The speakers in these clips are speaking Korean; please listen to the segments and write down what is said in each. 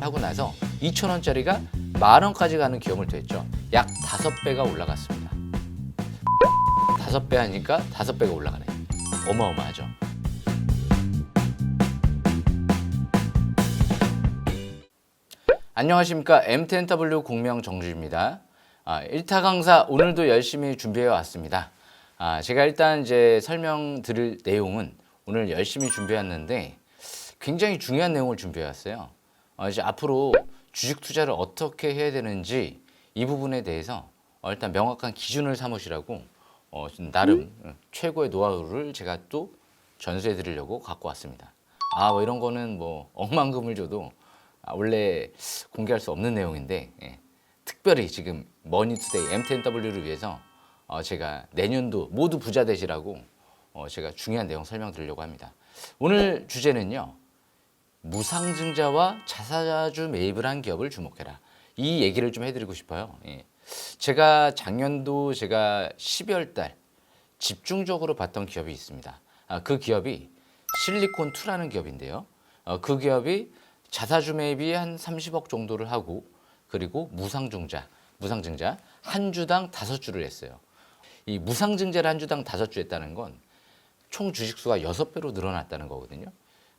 하고 나서 2,000원짜리가 10,000원까지 가는 기염을 됐죠. 약 5배가 올라갔습니다. 5배 하니까 5배가 올라가네. 어마어마하죠. 안녕하십니까. MTNW 공명 정주입니다. 1타 강사 오늘도 열심히 준비해 왔습니다. 제가 일단 이제 설명드릴 내용은 오늘 열심히 준비했는데 굉장히 중요한 내용을 준비해 왔어요. 이제 앞으로 주식 투자를 어떻게 해야 되는지 이 부분에 대해서 일단 명확한 기준을 삼으시라고 나름 최고의 노하우를 제가 또 전수해 드리려고 갖고 왔습니다. 뭐 이런 거는 뭐 억만금을 줘도 원래 공개할 수 없는 내용인데 특별히 지금 머니투데이 MTNW를 위해서 제가 내년도 모두 부자 되시라고 제가 중요한 내용 설명드리려고 합니다. 오늘 주제는요. 무상증자와 자사주 매입을 한 기업을 주목해라. 이 얘기를 좀 해드리고 싶어요. 제가 작년도 12월 달 집중적으로 봤던 기업이 있습니다. 그 기업이 실리콘2라는 기업인데요. 그 기업이 자사주 매입이 한 30억 정도를 하고 그리고 무상증자 한 주당 5주를 했어요. 이 무상증자를 한 주당 5주 했다는 건 총 주식수가 6배로 늘어났다는 거거든요.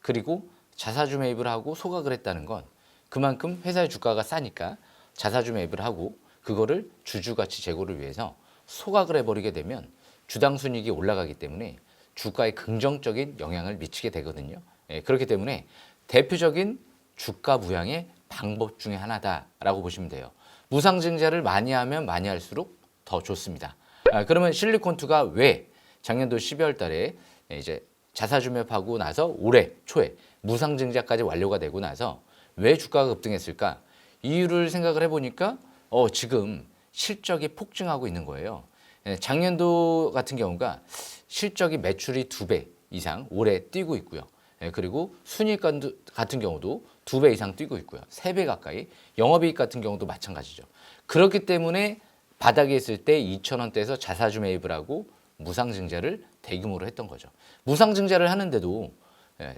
그리고 자사주 매입을 하고 소각을 했다는 건 그만큼 회사의 주가가 싸니까 자사주 매입을 하고 그거를 주주가치 제고를 위해서 소각을 해버리게 되면 주당 순이익이 올라가기 때문에 주가에 긍정적인 영향을 미치게 되거든요. 그렇기 때문에 대표적인 주가 부양의 방법 중에 하나다라고 보시면 돼요. 무상증자를 많이 하면 많이 할수록 더 좋습니다. 그러면 실리콘2가 왜 작년도 12월 달에 이제 자사주 매입하고 나서 올해 초에 무상증자까지 완료가 되고 나서 왜 주가가 급등했을까? 이유를 생각을 해보니까 지금 실적이 폭증하고 있는 거예요. 작년도 같은 경우가 실적이 매출이 2배 이상 올해 뛰고 있고요. 그리고 순이익 같은 경우도 2배 이상 뛰고 있고요. 3배 가까이. 영업이익 같은 경우도 마찬가지죠. 그렇기 때문에 바닥에 있을 때 2,000원대에서 자사주 매입을 하고 무상증자를 대규모로 했던 거죠. 무상증자를 하는데도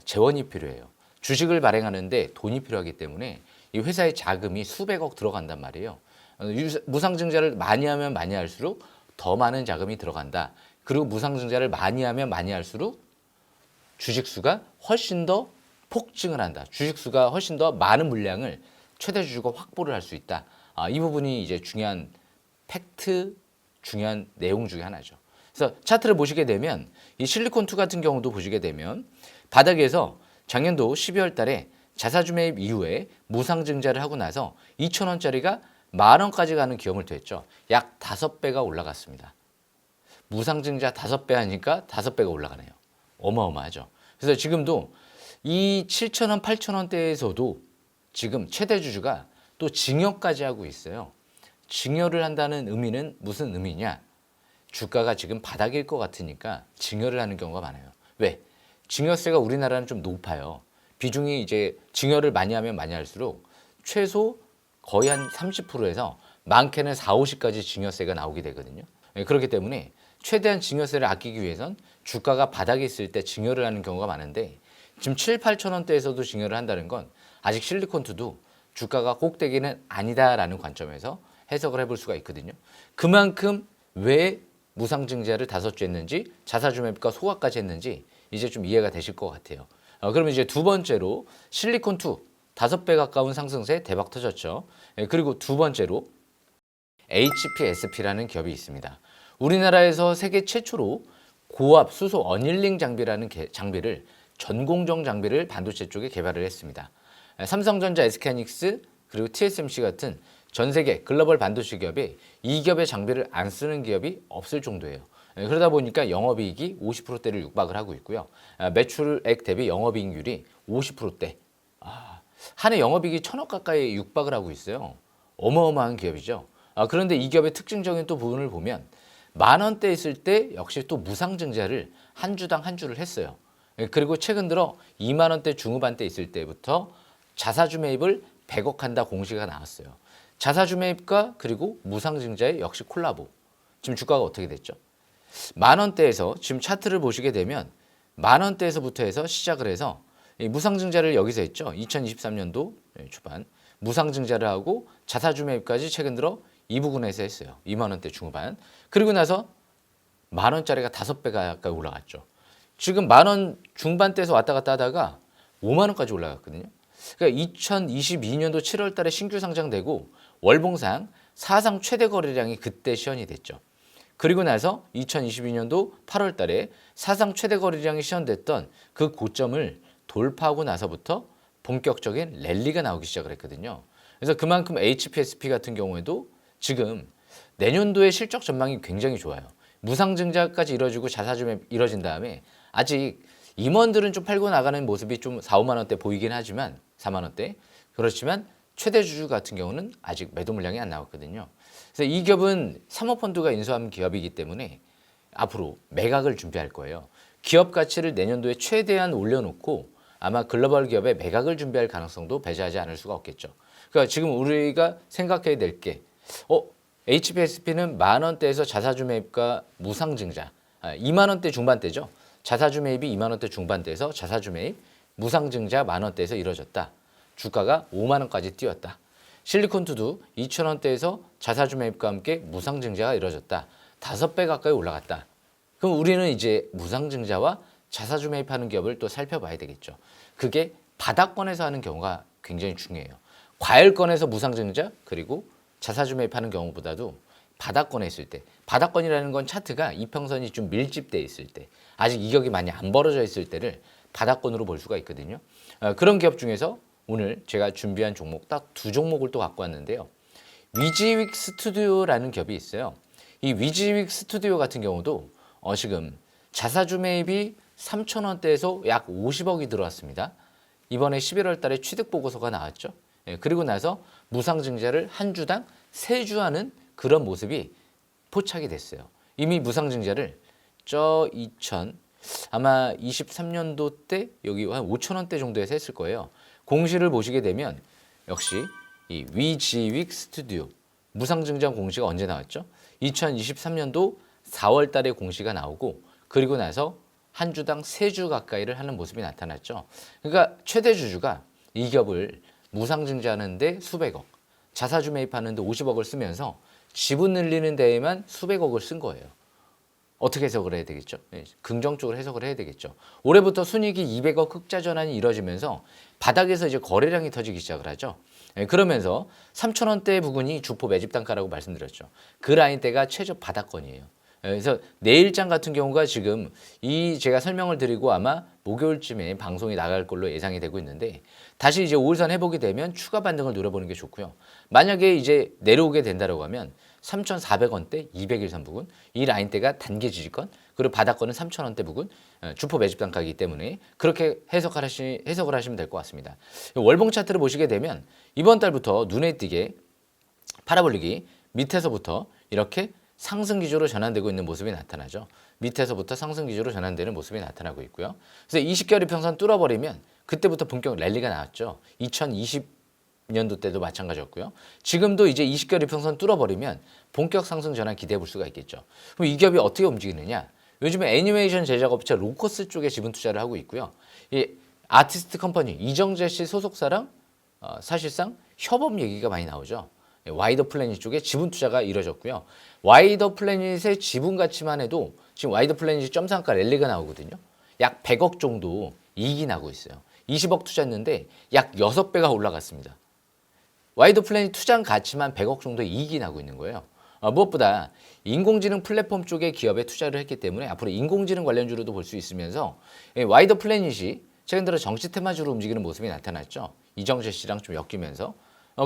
재원이 필요해요. 주식을 발행하는데 돈이 필요하기 때문에 이 회사의 자금이 수백억 들어간단 말이에요. 무상증자를 많이 하면 많이 할수록 더 많은 자금이 들어간다. 그리고 무상증자를 많이 하면 많이 할수록 주식수가 훨씬 더 폭증을 한다. 주식수가 훨씬 더 많은 물량을 최대 주주가 확보를 할 수 있다. 이 부분이 이제 중요한 팩트, 중요한 내용 중에 하나죠. 그래서 차트를 보시게 되면 이 실리콘2 같은 경우도 보시게 되면 바닥에서 작년도 12월 달에 자사주 매입 이후에 무상증자를 하고 나서 2,000원짜리가 10,000원까지 가는 기염을 됐죠. 약 5배가 올라갔습니다. 무상증자 5배 하니까 5배가 올라가네요. 어마어마하죠. 그래서 지금도 이 7,000원, 8,000원대에서도 지금 최대 주주가 또 증여까지 하고 있어요. 증여를 한다는 의미는 무슨 의미냐? 주가가 지금 바닥일 것 같으니까 증여를 하는 경우가 많아요. 왜? 증여세가 우리나라는 좀 높아요. 비중이 이제 증여를 많이 하면 많이 할수록 최소 거의 한 30%에서 많게는 4, 50까지 증여세가 나오게 되거든요. 그렇기 때문에 최대한 증여세를 아끼기 위해선 주가가 바닥에 있을 때 증여를 하는 경우가 많은데 지금 7, 8,000원대에서도 증여를 한다는 건 아직 실리콘2도 주가가 꼭대기는 아니다라는 관점에서 해석을 해볼 수가 있거든요. 그만큼 왜 무상증자를 5주 했는지 자사주 매입과 소각까지 했는지 이제 좀 이해가 되실 것 같아요. 그러면 이제 두 번째로 실리콘2 5배 가까운 상승세 대박 터졌죠. 그리고 두 번째로 HPSP라는 기업이 있습니다. 우리나라에서 세계 최초로 고압 수소 어닐링 장비라는 장비를 전공정 장비를 반도체 쪽에 개발을 했습니다. 삼성전자, SK하이닉스 그리고 TSMC 같은 전 세계 글로벌 반도체 기업이 이 기업의 장비를 안 쓰는 기업이 없을 정도예요. 그러다 보니까 영업이익이 50%대를 육박을 하고 있고요. 매출액 대비 영업이익률이 50%대. 한 해 영업이익이 1,000억 가까이 육박을 하고 있어요. 어마어마한 기업이죠. 그런데 이 기업의 특징적인 또 부분을 보면 10,000원대 있을 때 역시 또 무상증자를 한 주당 한 주를 했어요. 그리고 최근 들어 20,000원대 중후반대 있을 때부터 자사주 매입을 100억 한다 공시가 나왔어요. 자사주 매입과 그리고 무상증자의 역시 콜라보. 지금 주가가 어떻게 됐죠? 10,000원대에서 지금 차트를 보시게 되면 10,000원대에서부터 해서 시작을 해서 이 무상증자를 여기서 했죠. 2023년도 초반 무상증자를 하고 자사주 매입까지 최근 들어 이 부근에서 했어요. 2만 원대 중후반. 그리고 나서 만 원짜리가 5배 가까이 올라갔죠. 지금 만 원 중반대에서 왔다 갔다 하다가 5만 원까지 올라갔거든요. 그러니까 2022년도 7월 달에 신규 상장되고 월봉상 사상 최대 거래량이 그때 시현이 됐죠. 그리고 나서 2022년도 8월 달에 사상 최대 거래량이 시현됐던 그 고점을 돌파하고 나서부터 본격적인 랠리가 나오기 시작을 했거든요. 그래서 그만큼 HPSP 같은 경우에도 지금 내년도의 실적 전망이 굉장히 좋아요. 무상증자까지 이뤄지고 자사주 매입 이뤄진 다음에 아직 임원들은 좀 팔고 나가는 모습이 좀 4, 5만 원대 보이긴 하지만 4만 원대. 그렇지만 최대 주주 같은 경우는 아직 매도 물량이 안 나왔거든요. 그래서 이 기업은 사모펀드가 인수한 기업이기 때문에 앞으로 매각을 준비할 거예요. 기업 가치를 내년도에 최대한 올려놓고 아마 글로벌 기업의 매각을 준비할 가능성도 배제하지 않을 수가 없겠죠. 그러니까 지금 우리가 생각해야 될 게 HPSP는 만 원대에서 자사주 매입과 무상증자 2만 원대 중반대죠. 자사주 매입이 2만 원대 중반대에서 자사주 매입, 무상증자 만 원대에서 이뤄졌다. 주가가 5만 원까지 뛰었다. 실리콘투도 2천 원대에서 자사주 매입과 함께 무상증자가 이뤄졌다. 5배 가까이 올라갔다. 그럼 우리는 이제 무상증자와 자사주 매입하는 기업을 또 살펴봐야 되겠죠. 그게 바닥권에서 하는 경우가 굉장히 중요해요. 과열권에서 무상증자 그리고 자사주 매입하는 경우보다도 바닥권에 있을 때, 바닥권이라는 건 차트가 이평선이 좀 밀집돼 있을 때, 아직 이격이 많이 안 벌어져 있을 때를 바닥권으로 볼 수가 있거든요. 그런 기업 중에서 오늘 제가 준비한 종목 딱 2종목을 또 갖고 왔는데요. 위지윅 스튜디오라는 기업이 있어요. 이 위지윅 스튜디오 같은 경우도 지금 자사주 매입이 3천 원대에서 약 50억이 들어왔습니다. 이번에 11월 달에 취득 보고서가 나왔죠. 그리고 나서 무상증자를 한 주당 3주 하는 그런 모습이 포착이 됐어요. 이미 무상증자를 아마 23년도 때 여기 한 5천 원대 정도에서 했을 거예요. 공시를 보시게 되면 역시 이 위지윅 스튜디오 무상증자 공시가 언제 나왔죠? 2023년도 4월 달에 공시가 나오고 그리고 나서 한 주당 3주 가까이를 하는 모습이 나타났죠. 그러니까 최대 주주가 이 기업을 무상증자하는데 수백억, 자사주 매입하는데 50억을 쓰면서 지분 늘리는 데에만 수백억을 쓴 거예요. 어떻게 해석을 해야 되겠죠? 긍정적으로 해석을 해야 되겠죠. 올해부터 순이익이 200억 흑자 전환이 이뤄지면서 바닥에서 이제 거래량이 터지기 시작을 하죠. 그러면서 3천 원대 부근이 주포 매집 단가라고 말씀드렸죠. 그 라인대가 최저 바닥권이에요. 그래서 내일장 같은 경우가 지금 제가 설명을 드리고 아마 목요일쯤에 방송이 나갈 걸로 예상이 되고 있는데 다시 이제 5일선 회복이 되면 추가 반등을 노려보는 게 좋고요. 만약에 이제 내려오게 된다고 하면 3,400원대 200일선 부근 이 라인대가 단기 지지권 그리고 바닥권은 3,000원대 부근 주포 매집 단가이기 때문에 그렇게 해석을 하시면 될 것 같습니다. 월봉 차트를 보시게 되면 이번 달부터 눈에 띄게 파라볼릭이 밑에서부터 이렇게 상승 기조로 전환되고 있는 모습이 나타나죠. 밑에서부터 상승 기조로 전환되는 모습이 나타나고 있고요. 그래서 20개월 이평선 뚫어버리면 그때부터 본격 랠리가 나왔죠. 2020년도 때도 마찬가지였고요. 지금도 이제 20개월 이평선 뚫어버리면 본격 상승 전환 기대해 볼 수가 있겠죠. 그럼 이 기업이 어떻게 움직이느냐? 요즘에 애니메이션 제작업체 로커스 쪽에 지분 투자를 하고 있고요. 이 아티스트 컴퍼니 이정재 씨 소속사랑 사실상 협업 얘기가 많이 나오죠. 와이더 플래닛 쪽에 지분 투자가 이루어졌고요. 와이더 플래닛의 지분 가치만 해도 지금 와이더 플래닛이 점상가 랠리가 나오거든요. 약 100억 정도 이익이 나고 있어요. 20억 투자했는데 약 6배가 올라갔습니다. 와이더 플래닛 투자한 가치만 100억 정도의 이익이 나고 있는 거예요. 무엇보다 인공지능 플랫폼 쪽에 기업에 투자를 했기 때문에 앞으로 인공지능 관련주로도 볼 수 있으면서 와이더 플래닛이 최근 들어 정치 테마주로 움직이는 모습이 나타났죠. 이정재 씨랑 좀 엮이면서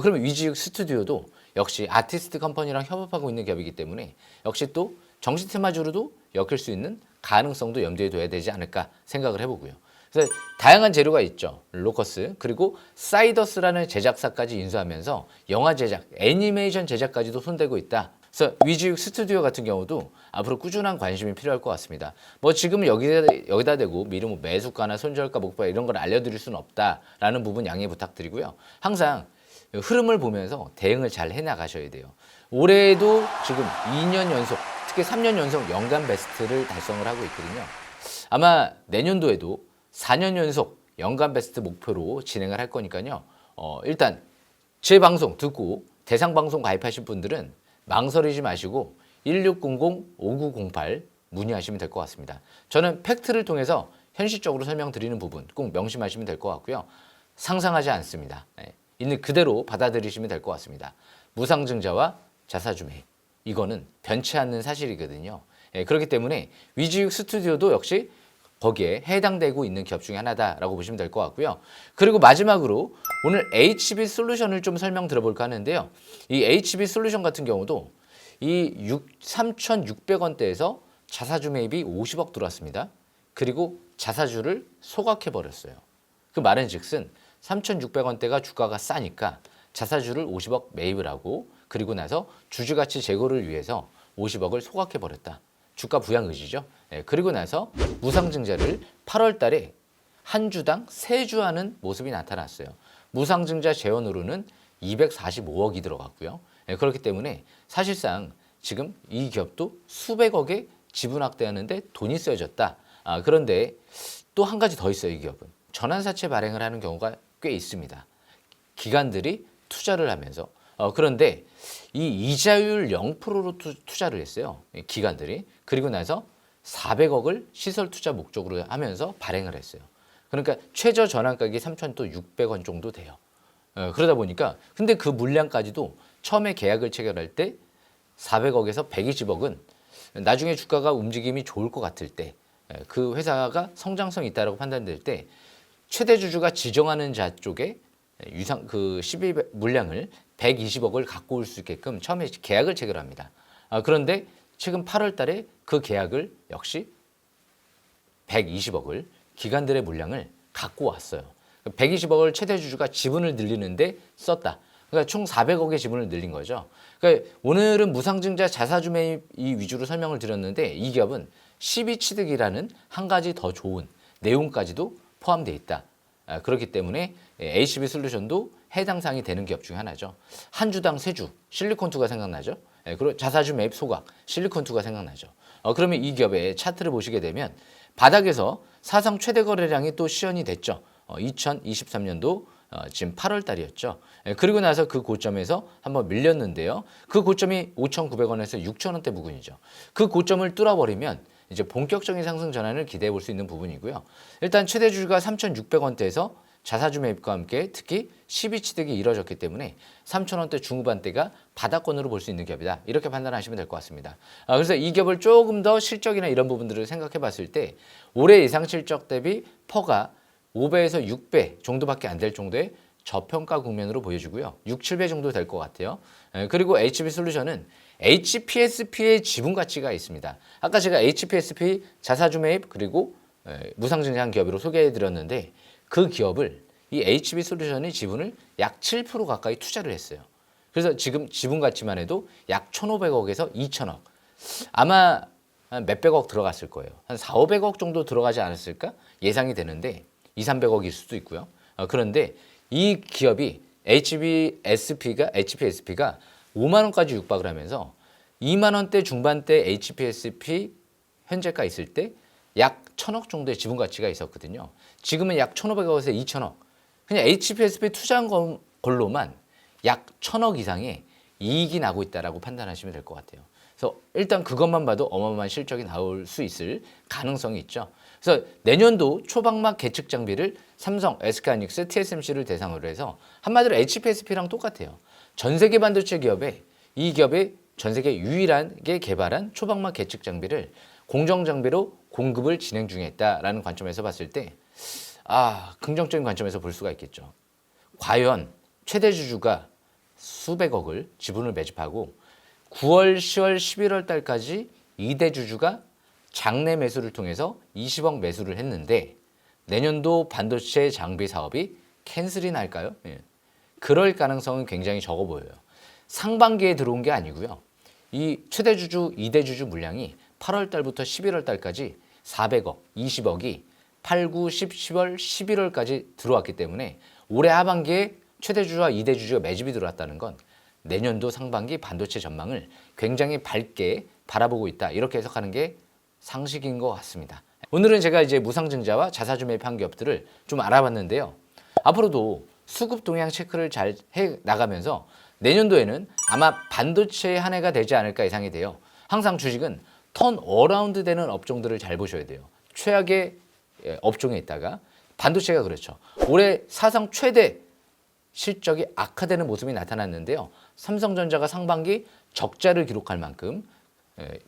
그러면 위지윅 스튜디오도 역시 아티스트 컴퍼니랑 협업하고 있는 기업이기 때문에 역시 또 정치 테마주로도 엮일 수 있는 가능성도 염두에 둬야 되지 않을까 생각을 해보고요. 그래서 다양한 재료가 있죠. 로커스 그리고 사이더스라는 제작사까지 인수하면서 영화 제작, 애니메이션 제작까지도 손대고 있다. 그래서 위지윅 스튜디오 같은 경우도 앞으로 꾸준한 관심이 필요할 것 같습니다. 뭐 지금 여기다 대고 미리 뭐 매수가나 손절가, 목표 이런 걸 알려드릴 수는 없다라는 부분 양해 부탁드리고요. 항상 흐름을 보면서 대응을 잘 해나가셔야 돼요. 올해도 지금 2년 연속, 특히 3년 연속 연간 베스트를 달성을 하고 있거든요. 아마 내년도에도 4년 연속 연간 베스트 목표로 진행을 할 거니까요. 일단 제 방송 듣고 대상 방송 가입하신 분들은 망설이지 마시고 1600-5908 문의하시면 될 것 같습니다. 저는 팩트를 통해서 현실적으로 설명드리는 부분 꼭 명심하시면 될 것 같고요. 상상하지 않습니다. 있는 그대로 받아들이시면 될 것 같습니다. 무상증자와 자사주 매입 이거는 변치 않는 사실이거든요. 그렇기 때문에 위지육 스튜디오도 역시 거기에 해당되고 있는 기업 중에 하나다라고 보시면 될 것 같고요. 그리고 마지막으로 오늘 HB 솔루션을 좀 설명 들어볼까 하는데요. 이 HB 솔루션 같은 경우도 이 3,600원대에서 자사주 매입이 50억 들어왔습니다. 그리고 자사주를 소각해버렸어요. 그 말은 즉슨 3,600원대가 주가가 싸니까 자사주를 50억 매입을 하고 그리고 나서 주주가치 제고를 위해서 50억을 소각해버렸다. 주가 부양 의지죠. 그리고 나서 무상증자를 8월 달에 한 주당 3주 하는 모습이 나타났어요. 무상증자 재원으로는 245억이 들어갔고요. 그렇기 때문에 사실상 지금 이 기업도 수백억의 지분 확대하는데 돈이 쓰여졌다. 그런데 또 한 가지 더 있어요. 이 기업은 전환사채 발행을 하는 경우가 꽤 있습니다. 기관들이 투자를 하면서 그런데 이 이자율 0%로 투자를 했어요. 기관들이. 그리고 나서 400억을 시설 투자 목적으로 하면서 발행을 했어요. 그러니까 최저 전환가격이 3,600원 정도 돼요. 그러다 보니까 근데 그 물량까지도 처음에 계약을 체결할 때 400억에서 120억은 나중에 주가가 움직임이 좋을 것 같을 때 그 회사가 성장성이 있다고 판단될 때 최대 주주가 지정하는 자 쪽에 유상 그 12 물량을 120억을 갖고 올 수 있게끔 처음에 계약을 체결합니다. 그런데 최근 8월 달에 그 계약을 역시 120억을 기관들의 물량을 갖고 왔어요. 120억을 최대 주주가 지분을 늘리는데 썼다. 그러니까 총 400억의 지분을 늘린 거죠. 그러니까 오늘은 무상증자 자사주 매입 위주로 설명을 드렸는데 이 기업은 12취득이라는 한 가지 더 좋은 내용까지도 포함되어 있다. 그렇기 때문에 HB 솔루션도 해당 사항이 되는 기업 중에 하나죠. 한 주당 3주 실리콘2가 생각나죠. 그리고 자사주 매입 소각 실리콘2가 생각나죠. 그러면 이 기업의 차트를 보시게 되면 바닥에서 사상 최대 거래량이 또 시연이 됐죠. 2023년도 지금 8월 달이었죠. 그리고 나서 그 고점에서 한번 밀렸는데요. 그 고점이 5,900원에서 6,000원대 부근이죠. 그 고점을 뚫어버리면 이제 본격적인 상승 전환을 기대해 볼 수 있는 부분이고요. 일단 최대 주주가 3,600원대에서 자사주 매입과 함께 특히 12취득이 이뤄졌기 때문에 3,000원대 중후반대가 바닥권으로 볼 수 있는 기업이다. 이렇게 판단하시면 될 것 같습니다. 그래서 이 기업을 조금 더 실적이나 이런 부분들을 생각해 봤을 때 올해 예상 실적 대비 퍼가 5배에서 6배 정도밖에 안 될 정도의 저평가 국면으로 보여지고요. 6, 7배 정도 될 것 같아요. 그리고 HB 솔루션은 HPSP의 지분 가치가 있습니다. 아까 제가 HPSP 자사주 매입 그리고 무상증자한 기업으로 소개해 드렸는데 그 기업을 이 HB 솔루션이 지분을 약 7% 가까이 투자를 했어요. 그래서 지금 지분 가치만 해도 약 1,500억에서 2,000억. 아마 한 몇백억 들어갔을 거예요. 한 4, 500억 정도 들어가지 않았을까 예상이 되는데 2, 300억일 수도 있고요. 그런데 이 기업이 HPSP가 5만 원까지 육박을 하면서 2만 원대 중반대 HPSP 현재가 있을 때 약 1,000억 정도의 지분 가치가 있었거든요. 지금은 약 1,500억에서 2,000억. 그냥 HPSP 투자한 걸로만 약 1,000억 이상의 이익이 나고 있다라고 판단하시면 될 것 같아요. 그래서 일단 그것만 봐도 어마어마한 실적이 나올 수 있을 가능성이 있죠. 그래서 내년도 초박막 계측 장비를 삼성, SK하이닉스, TSMC를 대상으로 해서 한마디로 HPSP랑 똑같아요. 전 세계 반도체 기업에 이 기업이 전 세계 유일하게 개발한 초박막 계측 장비를 공정 장비로 공급을 진행 중에 있다라는 관점에서 봤을 때 긍정적인 관점에서 볼 수가 있겠죠. 과연 최대 주주가 수백억을 지분을 매집하고 9월, 10월, 11월 달까지 2대 주주가 장내 매수를 통해서 20억 매수를 했는데 내년도 반도체 장비 사업이 캔슬이 날까요? 그럴 가능성은 굉장히 적어 보여요. 상반기에 들어온 게 아니고요. 이 최대 주주, 2대 주주 물량이 8월 달부터 11월 달까지 400억, 20억이 8, 9, 10, 10월, 11월까지 들어왔기 때문에 올해 하반기에 최대 주주와 2대 주주가 매집이 들어왔다는 건 내년도 상반기 반도체 전망을 굉장히 밝게 바라보고 있다. 이렇게 해석하는 게 상식인 것 같습니다. 오늘은 제가 이제 무상증자와 자사주 매입한 기업들을 좀 알아봤는데요. 앞으로도 수급 동향 체크를 잘 해 나가면서 내년도에는 아마 반도체의 한 해가 되지 않을까 예상이 돼요. 항상 주식은 턴 어라운드 되는 업종들을 잘 보셔야 돼요. 최악의 업종에 있다가 반도체가 그렇죠. 올해 사상 최대 실적이 악화되는 모습이 나타났는데요. 삼성전자가 상반기 적자를 기록할 만큼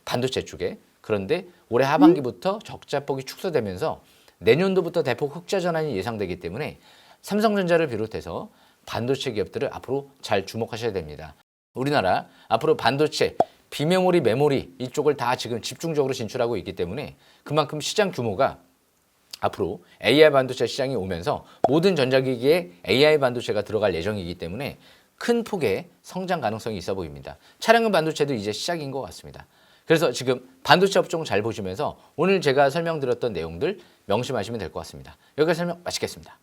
반도체 쪽에, 그런데 올해 하반기부터 적자폭이 축소되면서 내년도부터 대폭 흑자 전환이 예상되기 때문에 삼성전자를 비롯해서 반도체 기업들을 앞으로 잘 주목하셔야 됩니다. 우리나라 앞으로 반도체, 비메모리, 메모리 이쪽을 다 지금 집중적으로 진출하고 있기 때문에 그만큼 시장 규모가 앞으로 AI 반도체 시장이 오면서 모든 전자기기에 AI 반도체가 들어갈 예정이기 때문에 큰 폭의 성장 가능성이 있어 보입니다. 차량용 반도체도 이제 시작인 것 같습니다. 그래서 지금 반도체 업종 잘 보시면서 오늘 제가 설명드렸던 내용들 명심하시면 될 것 같습니다. 여기까지 설명 마치겠습니다.